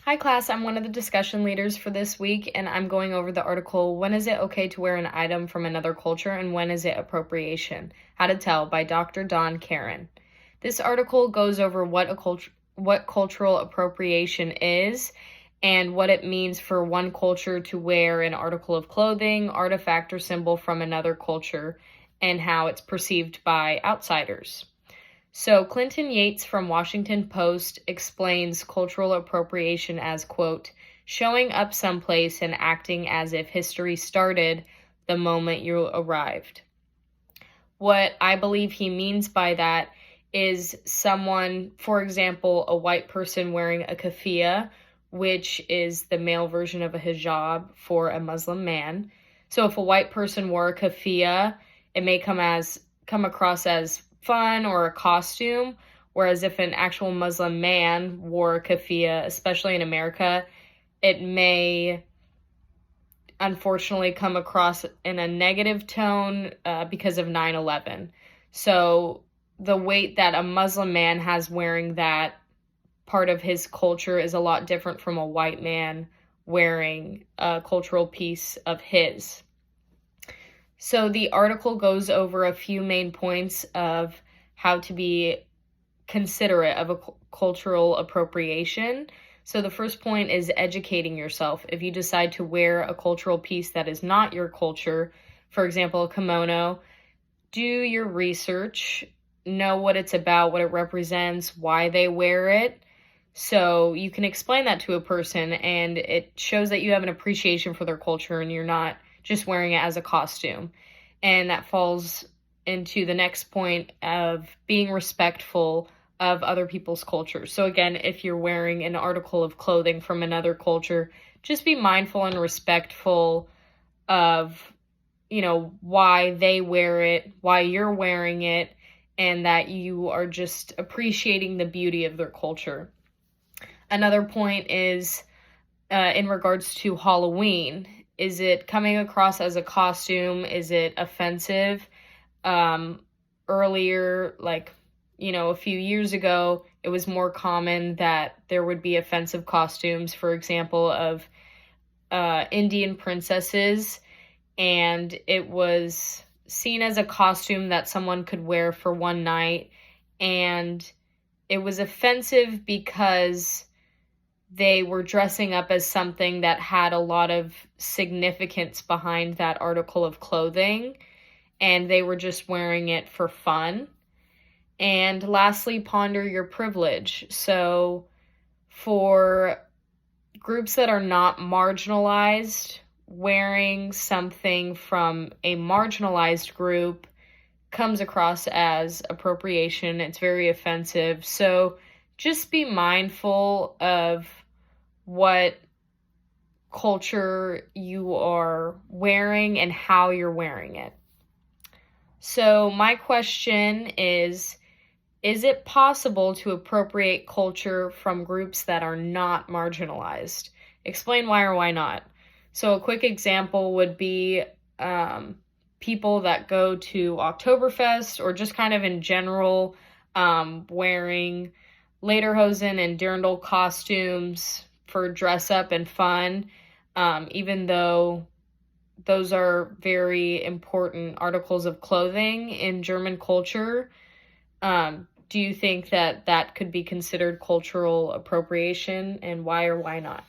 Hi class, I'm one of the discussion leaders for this week, and I'm going over the article, When is it okay to wear an item from another culture and when is it appropriation? How to Tell by Dr. Don Karen. This article goes over what cultural appropriation is and what it means for one culture to wear an article of clothing, artifact, or symbol from another culture and how it's perceived by outsiders. So Clinton Yates from Washington Post explains cultural appropriation as, quote, showing up someplace and acting as if history started the moment you arrived. What I believe he means by that is someone, for example, a white person wearing a keffiyeh, which is the male version of a hijab for a Muslim man. So if a white person wore a keffiyeh, it may come across as fun or a costume, whereas if an actual Muslim man wore a keffiyeh, especially in America, it may unfortunately come across in a negative tone because of 9/11. So the weight that a Muslim man has wearing that part of his culture is a lot different from a white man wearing a cultural piece of his. So the article goes over a few main points of how to be considerate of a cultural appropriation. So the first point is educating yourself. If you decide to wear a cultural piece that is not your culture, for example, a kimono, do your research, know what it's about, what it represents, why they wear it. So you can explain that to a person and it shows that you have an appreciation for their culture and you're not just wearing it as a costume. And that falls into the next point of being respectful of other people's culture. So again, if you're wearing an article of clothing from another culture, just be mindful and respectful of, why they wear it, why you're wearing it, and that you are just appreciating the beauty of their culture. Another point is in regards to Halloween. Is it coming across as a costume? Is it offensive? Earlier, a few years ago, it was more common that there would be offensive costumes, for example, of Indian princesses, and it was seen as a costume that someone could wear for one night, and it was offensive because they were dressing up as something that had a lot of significance behind that article of clothing, and they were just wearing it for fun. And lastly, ponder your privilege. So for groups that are not marginalized, wearing something from a marginalized group comes across as appropriation. It's very offensive. So just be mindful of what culture you are wearing and how you're wearing it. So my question is it possible to appropriate culture from groups that are not marginalized? Explain why or why not. So a quick example would be people that go to Oktoberfest or just kind of in general wearing lederhosen and dirndl costumes for dress up and fun, even though those are very important articles of clothing in German culture. Do you think that that could be considered cultural appropriation, and why or why not?